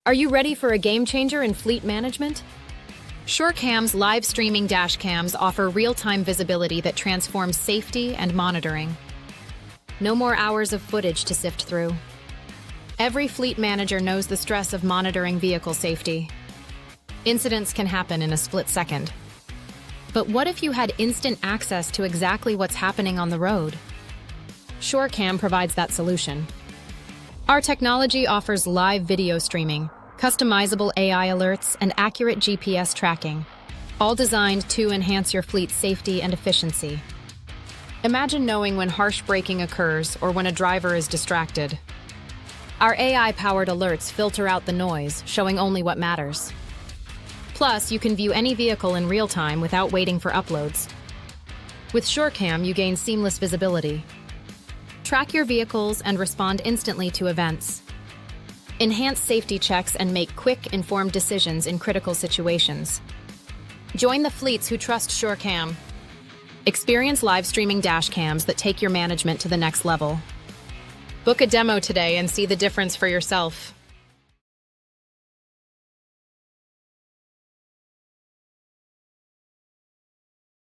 Are you ready for a game changer in fleet management? SureCam's live streaming dash cams offer real-time visibility that transforms safety and monitoring. No more hours of footage to sift through. Every fleet manager knows the stress of monitoring vehicle safety. Incidents can happen in a split second. But what if you had instant access to exactly what's happening on the road? SureCam provides that solution. Our technology offers live video streaming, customizable AI alerts, and accurate GPS tracking, all designed to enhance your fleet's safety and efficiency. Imagine knowing when harsh braking occurs or when a driver is distracted. Our AI-powered alerts filter out the noise, showing only what matters. Plus, you can view any vehicle in real time without waiting for uploads. With SureCam, you gain seamless visibility. Track your vehicles and respond instantly to events. Enhance safety checks and make quick, informed decisions in critical situations. Join the fleets who trust SureCam. Experience live streaming dash cams that take your management to the next level. Book a demo today and see the difference for yourself.